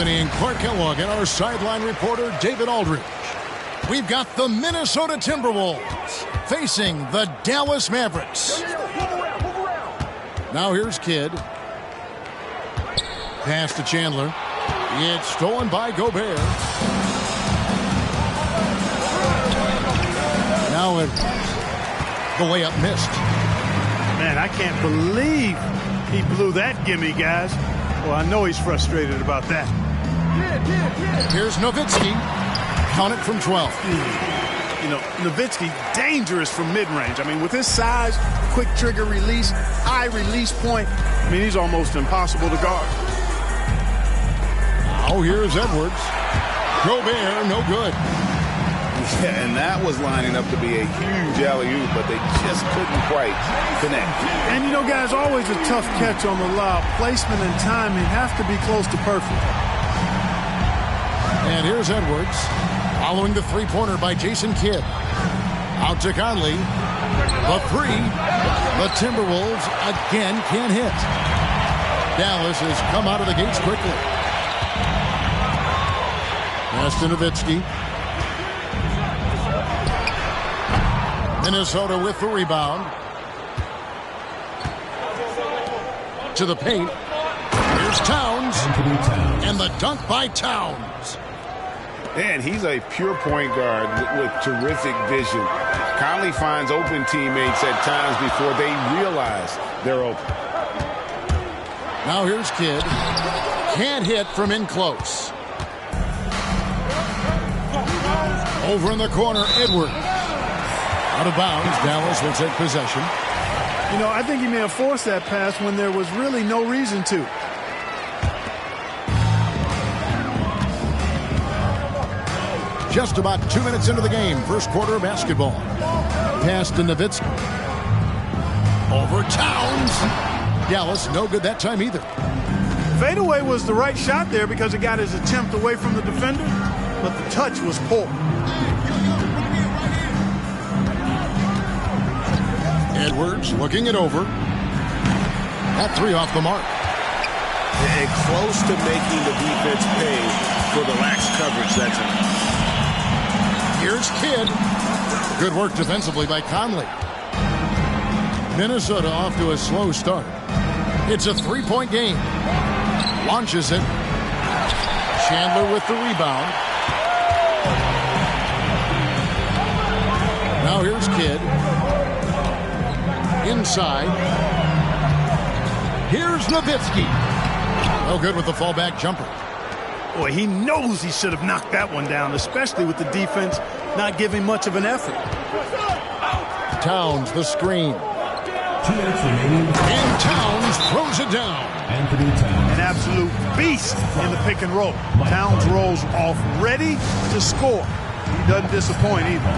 And Clark Kellogg and our sideline reporter David Aldridge. We've got the Minnesota Timberwolves facing the Dallas Mavericks. Now here's Kidd. Pass to Chandler. It's stolen by Gobert. Now the layup missed. Man, I can't believe he blew that gimme, guys. Well, I know he's frustrated about that. Here's Nowitzki. Count it from 12. You know, Nowitzki, dangerous from mid-range. I mean, with his size, quick trigger release, high release point, I mean, he's almost impossible to guard. Oh, here's Edwards. Gobert, no good. Yeah, and that was lining up to be a huge alley-oop, but they just couldn't quite connect. And, you know, guys, always a tough catch on the lob. Placement and timing have to be close to perfect. And here's Edwards, following the three-pointer by Jason Kidd. Out to Conley. The three. The Timberwolves again can't hit. Dallas has come out of the gates quickly. Pass to Nowitzki. Minnesota with the rebound. To the paint. Here's Towns. And the dunk by Towns. And he's a pure point guard with terrific vision. Conley finds open teammates at times before they realize they're open. Now here's Kidd. Can't hit from in close. Over in the corner, Edwards. Out of bounds, Dallas will take possession. You know, I think he may have forced that pass when there was really no reason to. Just about 2 minutes into the game, first quarter of basketball. Pass to Nowitzki. Over Towns. Dallas, no good that time either. Fadeaway was the right shot there because it got his attempt away from the defender, but the touch was poor. Edwards looking it over. That three off the mark. And close to making the defense pay for the lax coverage that time. Here's Kidd. Good work defensively by Conley. Minnesota off to a slow start. It's a three-point game. Launches it. Chandler with the rebound. Now here's Kidd. Inside. Here's Nowitzki. No good with the fallback jumper. Boy, he knows he should have knocked that one down, especially with the defense not giving much of an effort. Towns, the screen. 2 minutes remaining. And Towns throws it down. An absolute beast in the pick and roll. Towns rolls off ready to score. He doesn't disappoint either.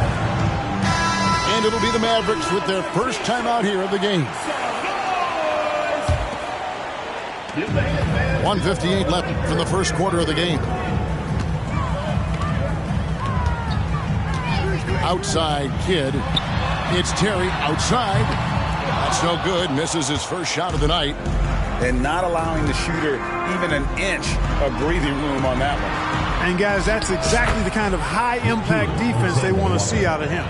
And it'll be the Mavericks with their first time out here of the game. 1:58 left from the first quarter of the game. Outside Kidd. It's Terry outside. That's no good. Misses his first shot of the night. And not allowing the shooter even an inch of breathing room on that one. And guys, that's exactly the kind of high-impact defense they want to see out of him.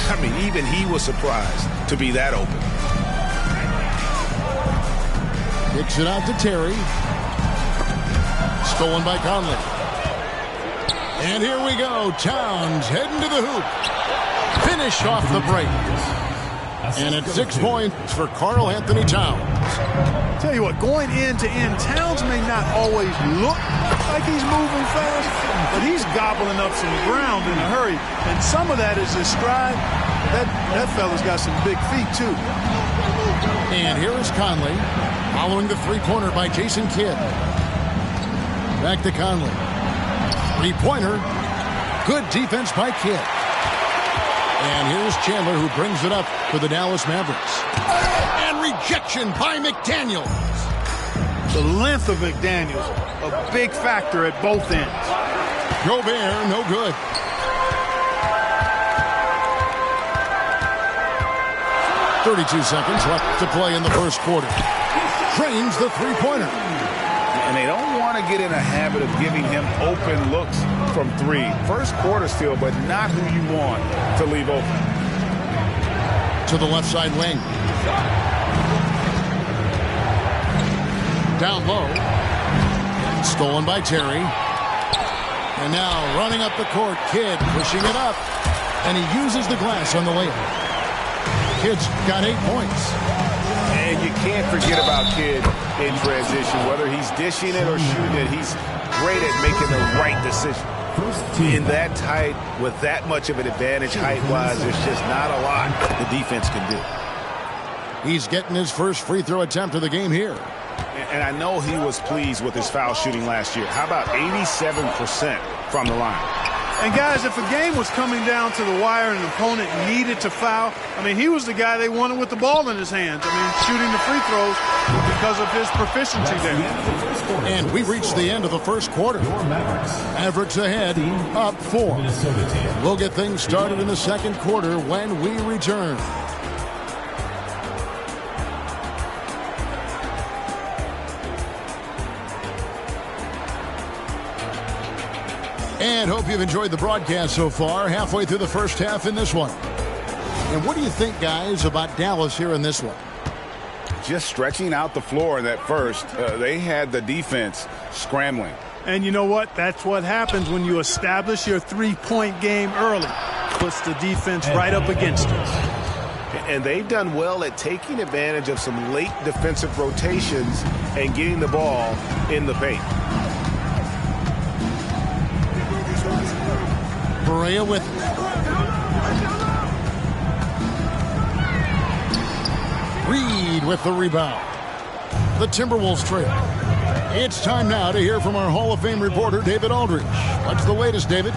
I mean, even he was surprised to be that open. Kicks it out to Terry. Stolen by Conley. And here we go. Towns heading to the hoop. Finish off the break. And it's 6 points for Karl Anthony Towns. Tell you what, going end to end, Towns may not always look like he's moving fast, but he's gobbling up some ground in a hurry. And some of that is his stride. That fella's got some big feet, too. And here is Conley, following the three-pointer by Jason Kidd. Back to Conley. Three-pointer. Good defense by Kidd. And here's Chandler, who brings it up for the Dallas Mavericks. And rejection by McDaniels. The length of McDaniels, a big factor at both ends. Gobert, no good. .32 seconds left to play in the first quarter. Drains the three-pointer. And they don't want want to get in a habit of giving him open looks from three. First quarter still, but not who you want to leave open. To the left side wing. Down low. Stolen by Terry. And now running up the court, Kidd pushing it up. And he uses the glass on the layup. Kidd's got 8 points. And you can't forget about Kidd in transition. Whether he's dishing it or shooting it, he's great at making the right decision. In that tight, with that much of an advantage height-wise, there's just not a lot the defense can do. He's getting his first free throw attempt of the game here. And I know he was pleased with his foul shooting last year. How about 87% from the line? And, guys, if a game was coming down to the wire and an opponent needed to foul, I mean, he was the guy they wanted with the ball in his hands. I mean, shooting the free throws because of his proficiency there. And we reached the end of the first quarter. Mavericks ahead, up 4. We'll get things started in the second quarter when we return. And hope you've enjoyed the broadcast so far. Halfway through the first half in this one. And what do you think, guys, about Dallas here in this one? Just stretching out the floor in that first. They had the defense scrambling. And you know what? That's what happens when you establish your three-point game early. Puts the defense right up against it. And they've done well at taking advantage of some late defensive rotations and getting the ball in the paint. Barea with Reed with the rebound. The Timberwolves trail. It's time now to hear from our Hall of Fame reporter, David Aldridge. What's the latest, David?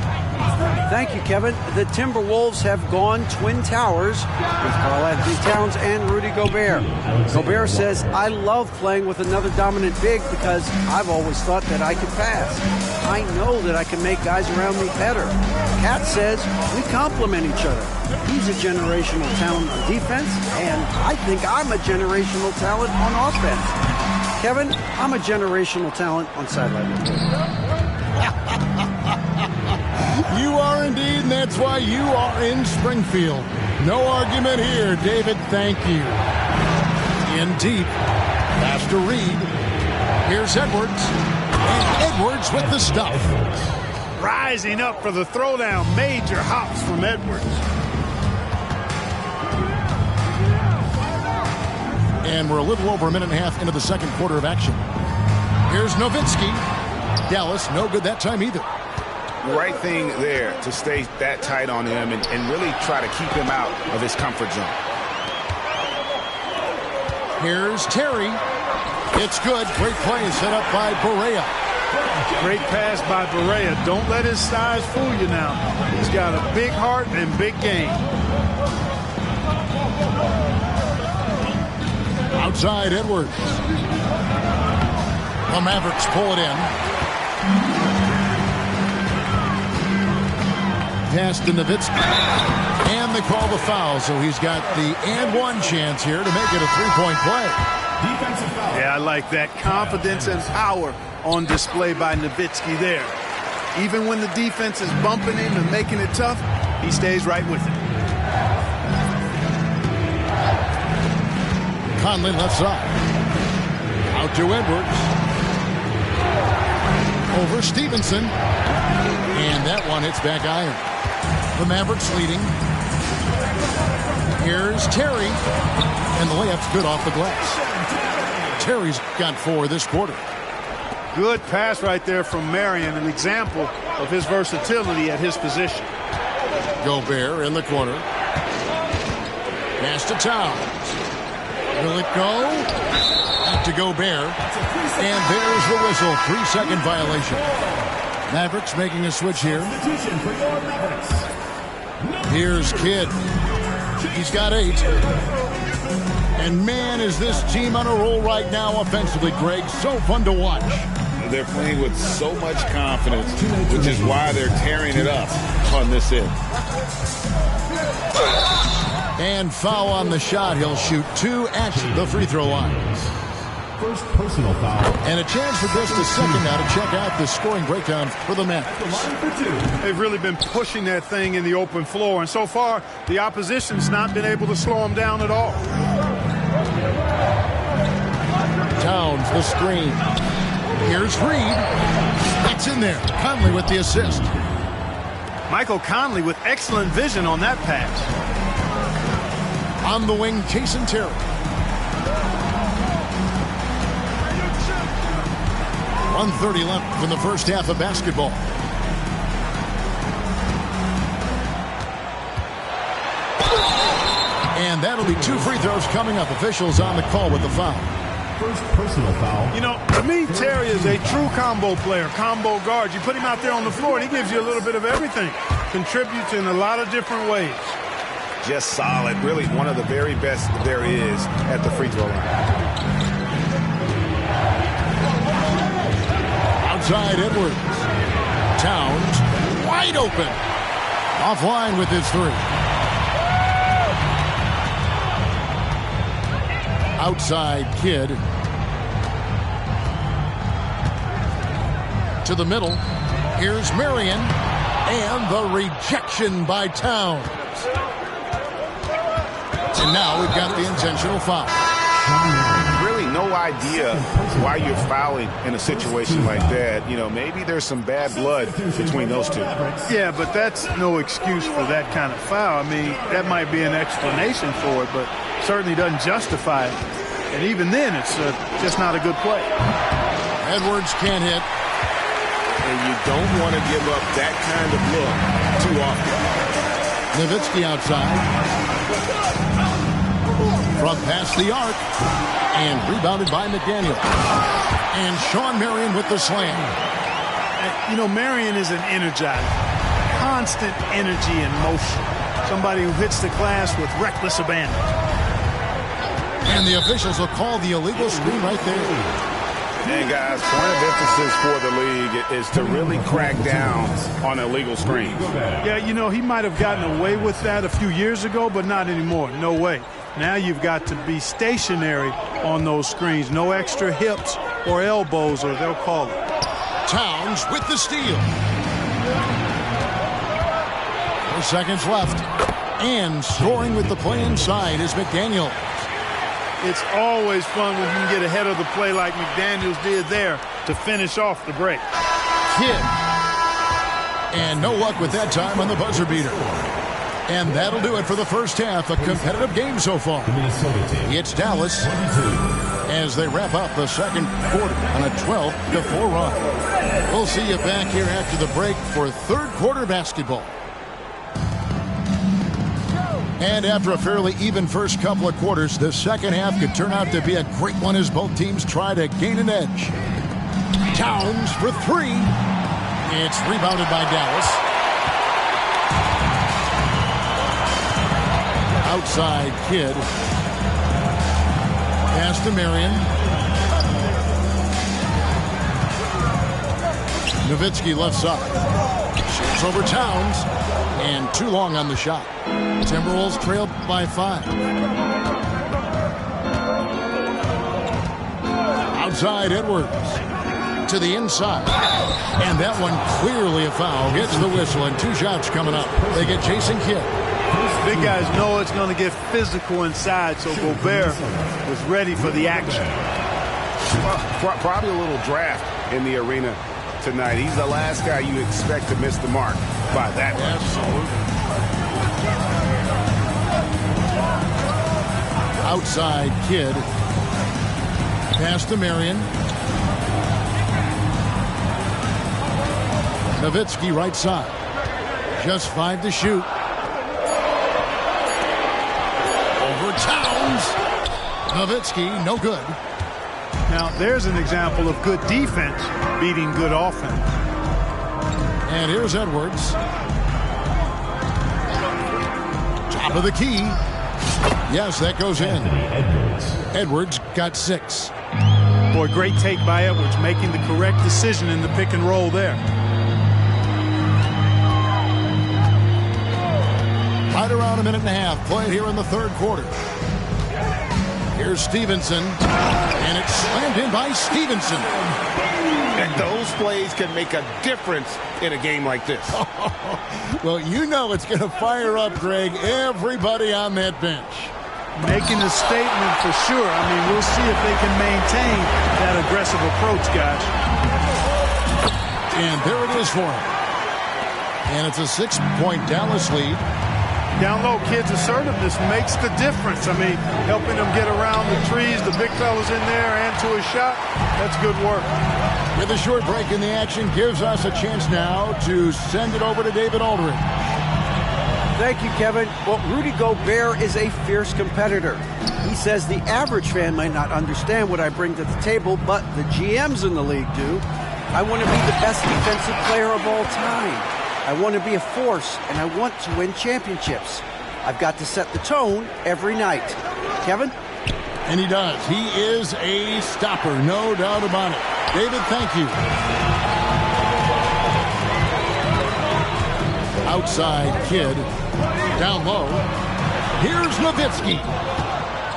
Thank you, Kevin. The Timberwolves have gone Twin Towers with Karl-Anthony Towns and Rudy Gobert. Gobert says, I love playing with another dominant big because I've always thought that I could pass. I know that I can make guys around me better. Cat says, we complement each other. He's a generational talent on defense, and I think I'm a generational talent on offense. Kevin, I'm a generational talent on sideline. You are indeed, and that's why you are in Springfield. No argument here, David. Thank you. In deep. Pass to Reed. Here's Edwards. And Edwards with the stuff. Rising up for the throwdown. Major hops from Edwards. And we're a little over a minute and a half into the second quarter of action. Here's Nowitzki. Dallas, no good that time either. Right thing there to stay that tight on him and really try to keep him out of his comfort zone. Here's Terry. It's good. Great play set up by Barea. Great pass by Barea. Don't let his size fool you now. He's got a big heart and big game. Outside Edwards. The Mavericks pull it in. Pass to Nowitzki. And they call the foul, so he's got the and one chance here to make it a three-point play. Yeah, I like that. Confidence and power on display by Nowitzki there. Even when the defense is bumping him and making it tough, he stays right with it. Conley left side. Out to Edwards. Over Stevenson. And that one hits back iron. The Mavericks leading. Here's Terry. And the layup's good off the glass. Terry's got 4 this quarter. Good pass right there from Marion, an example of his versatility at his position. Gobert in the corner. Pass to Towns. Will it go? Back to Gobert. And there's the whistle. 3-second violation. Mavericks making a switch here. Here's Kidd. He's got 8. And man, is this team on a roll right now offensively, Greg. So fun to watch. They're playing with so much confidence, which is why they're tearing it up on this end. And foul on the shot. He'll shoot 2 at the free throw line. First personal foul. And a chance for just a second now to check out the scoring breakdown for the Mets. They've really been pushing that thing in the open floor, and so far the opposition's not been able to slow them down at all. Towns, the screen. Here's Reed. That's in there. Conley with the assist. Michael Conley with excellent vision on that pass. On the wing, Jason Terry. .130 left in the first half of basketball. And that'll be 2 free throws coming up. Officials on the call with the foul. First personal foul. You know, to me, Terry is a true combo player, combo guard. You put him out there on the floor, and he gives you a little bit of everything. Contributes in a lot of different ways. Just solid. Really one of the very best there is at the free throw line. Outside Edwards. Towns wide open. Offline with his 3. Outside Kidd. To the middle. Here's Marion. And the rejection by Towns. And now we've got the intentional foul. Really no idea why you're fouling in a situation like that. You know, maybe there's some bad blood between those two. Yeah, but that's no excuse for that kind of foul. I mean, that might be an explanation for it, but certainly doesn't justify it. And even then, it's just not a good play. Edwards can't hit. And you don't want to give up that kind of look too often. Nowitzki outside. From past the arc. And rebounded by McDaniel. And Sean Marion with the slam. You know, Marion is an energizer. Constant energy and motion. Somebody who hits the glass with reckless abandon. And the officials will call the illegal screen right there. And guys, point of emphasis for the league is to really crack down on illegal screens. Yeah, you know, he might have gotten away with that a few years ago, but not anymore. No way. Now you've got to be stationary on those screens. No extra hips or elbows, or they'll call it. Towns with the steal. 4 seconds left. And scoring with the play inside is McDaniel. It's always fun when you can get ahead of the play like McDaniels did there to finish off the break. Kidd. And no luck with that time on the buzzer beater. And that'll do it for the first half. A competitive game so far. It's Dallas as they wrap up the second quarter on a 12-4 run. We'll see you back here after the break for third quarter basketball. And after a fairly even first couple of quarters, the second half could turn out to be a great one as both teams try to gain an edge. Towns for 3. It's rebounded by Dallas. Outside Kidd. Pass to Marion. Nowitzki left side. Shoots over Towns. And too long on the shot. Timberwolves trailed by 5. Outside Edwards. To the inside. And that one clearly a foul. Gets the whistle and 2 shots coming up. They get Jason Kidd. Big guys know it's going to get physical inside, so Gobert was ready for the action. Probably a little draft in the arena tonight. He's the last guy you expect to miss the mark by that much. Absolutely. Outside Kidd. Pass to Marion. Nowitzki right side. Just 5 to shoot. Over Towns. Nowitzki, no good. Now, there's an example of good defense beating good offense. And here's Edwards. Top of the key. Yes, that goes in. Edwards got 6. Boy, great take by Edwards, making the correct decision in the pick and roll there. Right around a minute and a half played here in the third quarter. Here's Stevenson, and it's slammed in by Stevenson. And those plays can make a difference in a game like this. Well, you know it's going to fire up, Greg, everybody on that bench. Making a statement for sure. I mean, we'll see if they can maintain that aggressive approach, guys. And there it is for him. And it's a 6-point Dallas lead. Down low, kids' assertiveness makes the difference. I mean, helping them get around the trees, the big fellas in there, and to a shot, that's good work. With a short break in the action, gives us a chance now to send it over to David Aldridge. Thank you, Kevin. Well, Rudy Gobert is a fierce competitor. He says the average fan might not understand what I bring to the table, but the GMs in the league do. I want to be the best defensive player of all time. I want to be a force, and I want to win championships. I've got to set the tone every night. Kevin? And he does. He is a stopper, no doubt about it. David, thank you. Outside Kidd. Down low. Here's Nowitzki.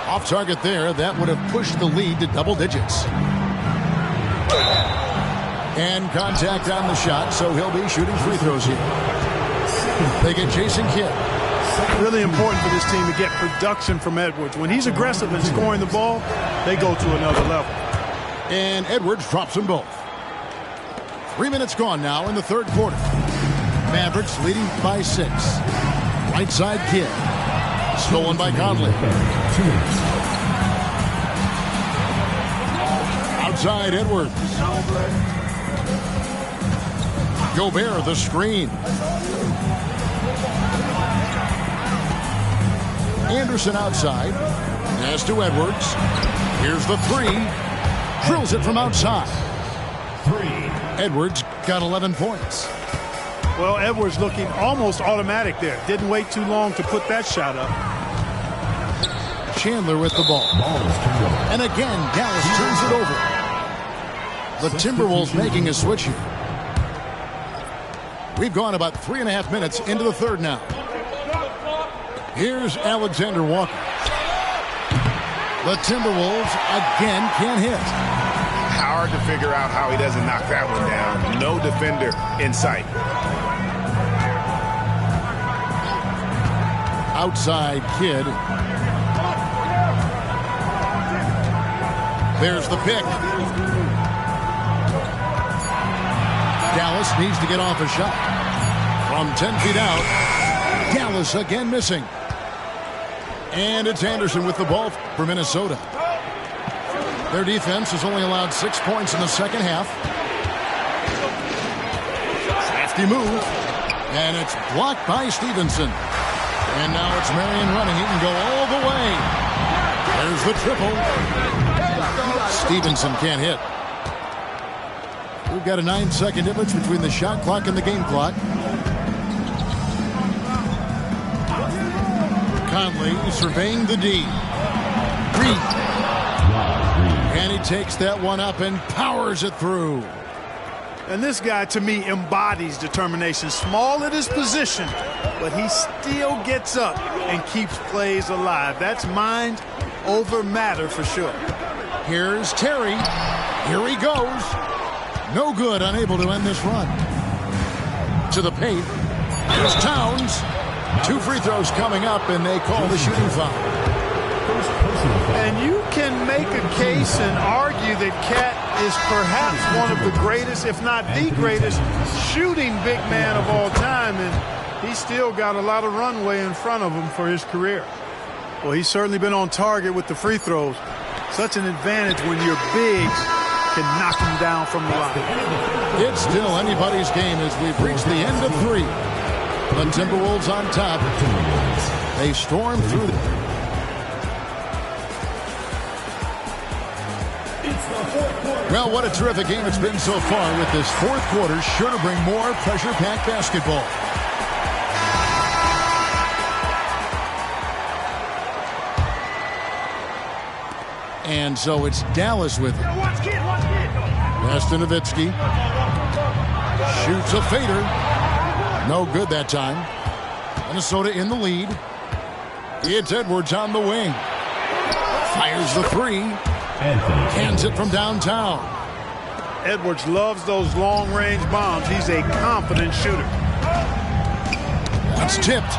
Off target there. That would have pushed the lead to double digits. And contact on the shot, so he'll be shooting free throws here. They get Jason Kidd. Really important for this team to get production from Edwards. When he's aggressive and scoring the ball, they go to another level. And Edwards drops them both. 3 minutes gone now in the third quarter. Mavericks leading by 6. Right side Kidd. Stolen by Conley. Outside Edwards. Gobert the screen. Anderson outside. Pass to Edwards. Here's the 3. Drills it from outside. 3. Edwards got 11 points. Well, Edwards looking almost automatic there. Didn't wait too long to put that shot up. Chandler with the ball. And again, Dallas turns it over. The Timberwolves making a switch here. We've gone about 3.5 minutes into the third now. Here's Alexander Walker. The Timberwolves again can't hit. Hard to figure out how he doesn't knock that one down. No defender in sight. Outside Kidd. There's the pick. Dallas needs to get off a shot. From 10 feet out, Dallas again missing. And it's Anderson with the ball for Minnesota. Their defense has only allowed 6 points in the second half. Safety move. And it's blocked by Stevenson. And now it's Marion running. He can go all the way. There's the triple. Stevenson can't hit. We've got a 9-second difference between the shot clock and the game clock. Conley surveying the D. Green. And he takes that one up and powers it through. And this guy, to me, embodies determination. Small at his position, but he still gets up and keeps plays alive. That's mind over matter for sure. Here's Terry. Here he goes. No good, unable to end this run. To the paint. Here's Towns. 2 free throws coming up, and they call the shooting foul. And you can make a case and argue that Cat is perhaps one of the greatest, if not the greatest, shooting big man of all time, and he's still got a lot of runway in front of him for his career. Well, he's certainly been on target with the free throws. Such an advantage when your bigs can knock him down from the line. It's still anybody's game as we've reached the end of 3. The Timberwolves on top. They storm through. Well, what a terrific game it's been so far, with this fourth quarter sure to bring more pressure-packed basketball. And so it's Dallas with it. Pass to Nowitzki. Shoots a fader. No good that time. Minnesota in the lead. It's Edwards on the wing. Fires the three. Cans it from downtown. Edwards loves those long-range bombs. He's a confident shooter. It's tipped.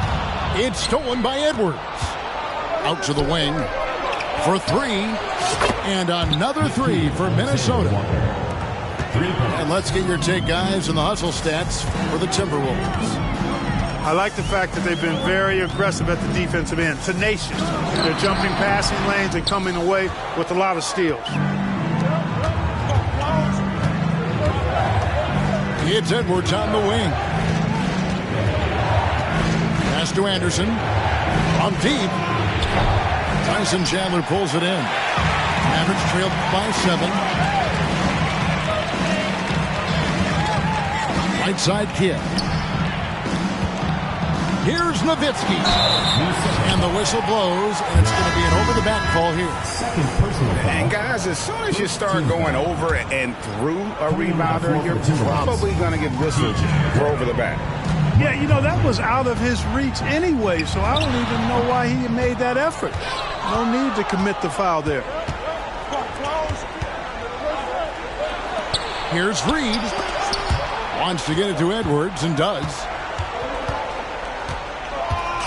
It's stolen by Edwards. Out to the wing for three. And another three for Minnesota. And let's get your take, guys, on the hustle stats for the Timberwolves. I like the fact that they've been very aggressive at the defensive end. Tenacious. They're jumping passing lanes and coming away with a lot of steals. It's Edwards on the wing. Pass to Anderson. On deep. Tyson Chandler pulls it in. Mavericks trailed by 7. Right side Kidd. Here's Nowitzki. And the whistle blows, and it's going to be an over-the-back call here. Second personal foul. And guys, as soon as you start going over and through a rebounder, you're probably going to get whistled for over the back. Yeah, you know, that was out of his reach anyway, so I don't even know why he made that effort. No need to commit the foul there. Here's Reed. Wants to get it to Edwards, and does.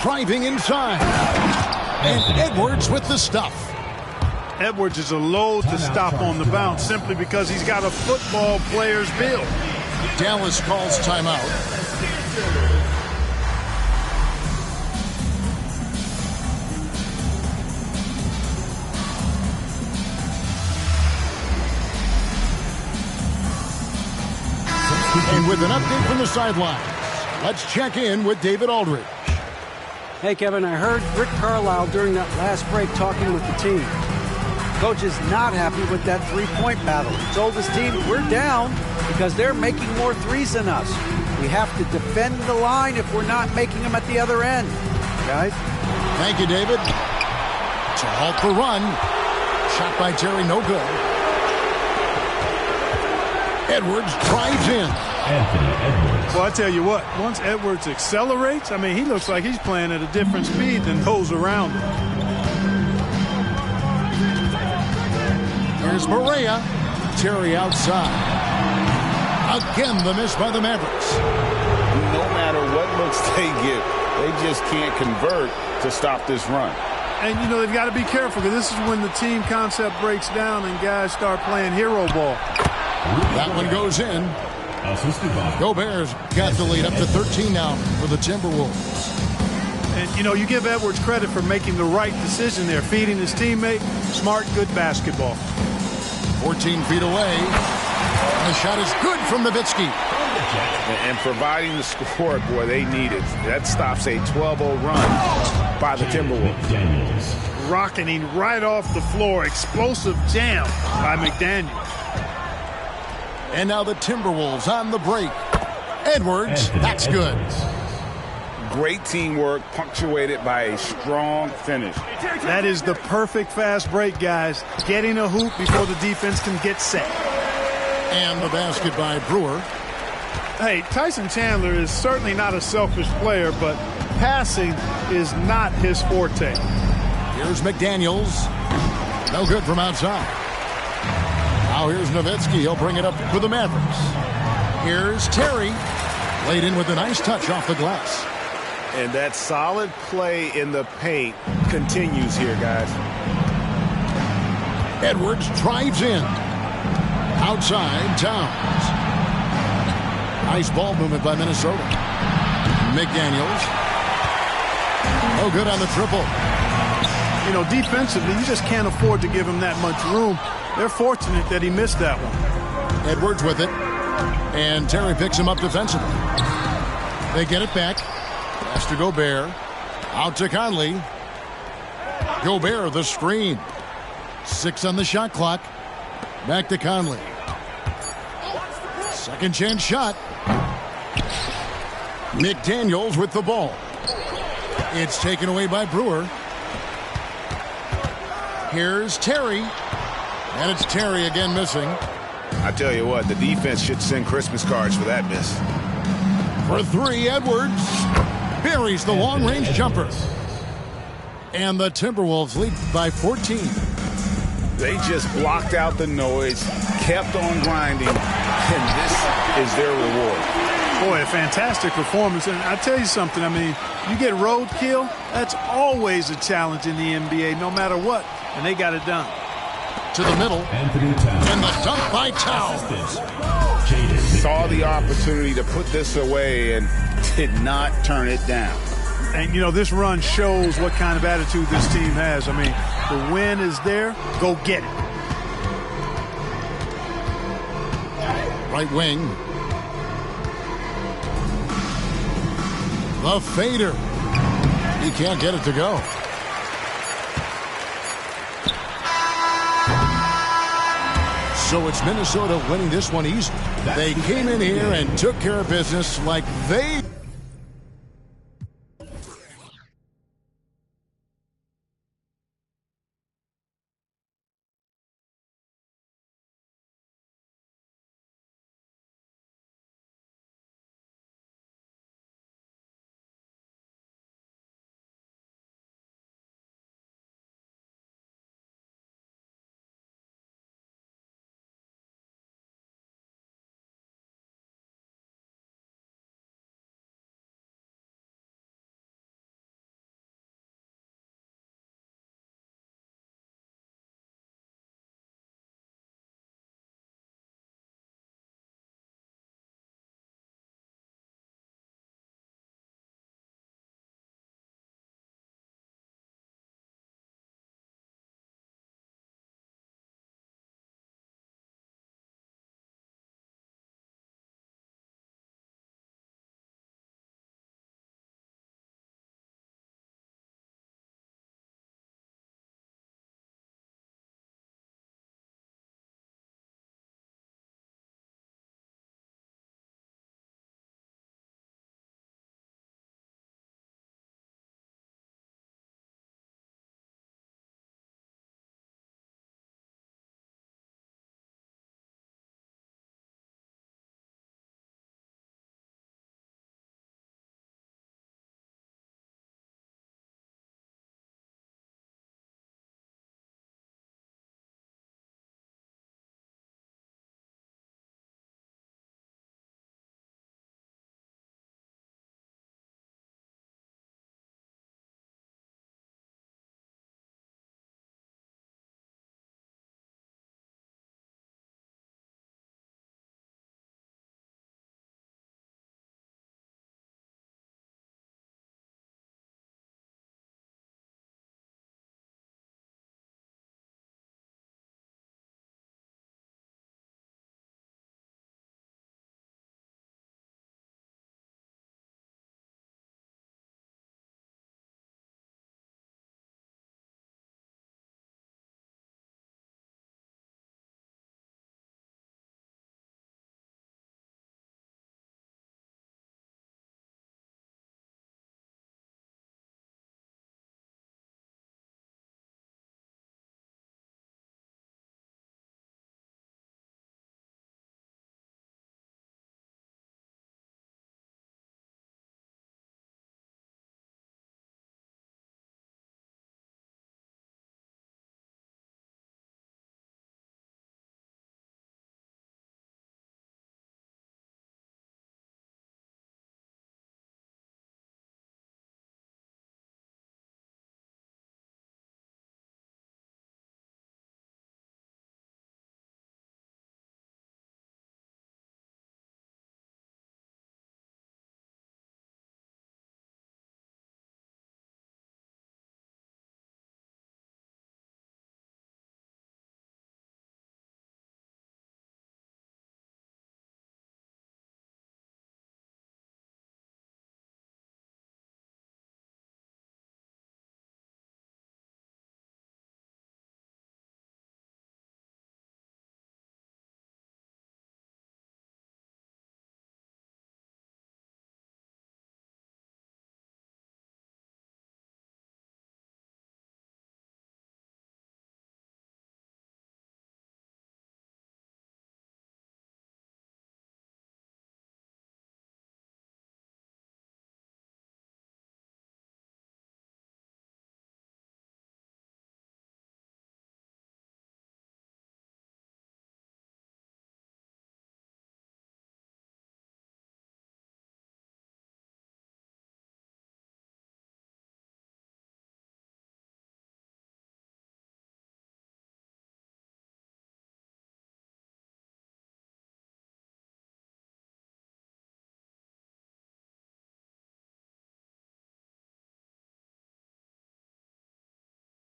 Driving inside. And Edwards with the stuff. Edwards is a load to stop on the bounce simply because he's got a football player's build. Dallas calls timeout. And with an update from the sidelines, let's check in with David Aldridge. Hey, Kevin, I heard Rick Carlisle during that last break talking with the team. Coach is not happy with that three-point battle. He told his team, we're down because they're making more threes than us. We have to defend the line if we're not making them at the other end. Guys? Thank you, David. To halt the run. Shot by Terry, no good. Edwards drives in. Anthony Edwards. Well, I tell you what, once Edwards accelerates, I mean, he looks like he's playing at a different speed than those around him. Here's Barea. Terry outside. Again, the miss by the Mavericks. No matter what looks they get, they just can't convert to stop this run. And, you know, they've got to be careful because this is when the team concept breaks down and guys start playing hero ball. That one goes in. Gobert's got the lead up to 13 now for the Timberwolves. And, you know, you give Edwards credit for making the right decision there, feeding his teammate. Smart, good basketball. 14 feet away. And the shot is good from Nowitzki. And providing the score, boy, they need it. That stops a 12-0 run by the Timberwolves. Rocketing right off the floor. Explosive jam by McDaniels. And now the Timberwolves on the break. Edwards, that's good. Great teamwork, punctuated by a strong finish. That is the perfect fast break, guys. Getting a hoop before the defense can get set. And the basket by Brewer. Hey, Tyson Chandler is certainly not a selfish player, but passing is not his forte. Here's McDaniels. No good from outside. Now here's Nowitzki. He'll bring it up for the Mavericks. Here's Terry. Laid in with a nice touch off the glass. And that solid play in the paint continues here, guys. Edwards drives in. Outside, Towns. Nice ball movement by Minnesota. McDaniels. No good on the triple. You know, defensively, you just can't afford to give him that much room. They're fortunate that he missed that one. Edwards with it. And Terry picks him up defensively. They get it back. Pass to Gobert. Out to Conley. Gobert, the screen. 6 on the shot clock. Back to Conley. Second chance shot. McDaniels with the ball. It's taken away by Brewer. Here's Terry. And it's Terry again missing. I tell you what, the defense should send Christmas cards for that miss. For 3, Edwards buries the long-range jumper. And the Timberwolves lead by 14. They just blocked out the noise, kept on grinding, and this is their reward. Boy, a fantastic performance. And I tell you something, I mean, you get roadkill, that's always a challenge in the NBA, no matter what. And they got it done. To the middle. Anthony Towns. And the dunk by Towns. Saw the opportunity to put this away and did not turn it down. And, you know, this run shows what kind of attitude this team has. I mean, the win is there. Go get it. Right wing. The fader. He can't get it to go. So it's Minnesota winning this one easily. They came in here and took care of business like they...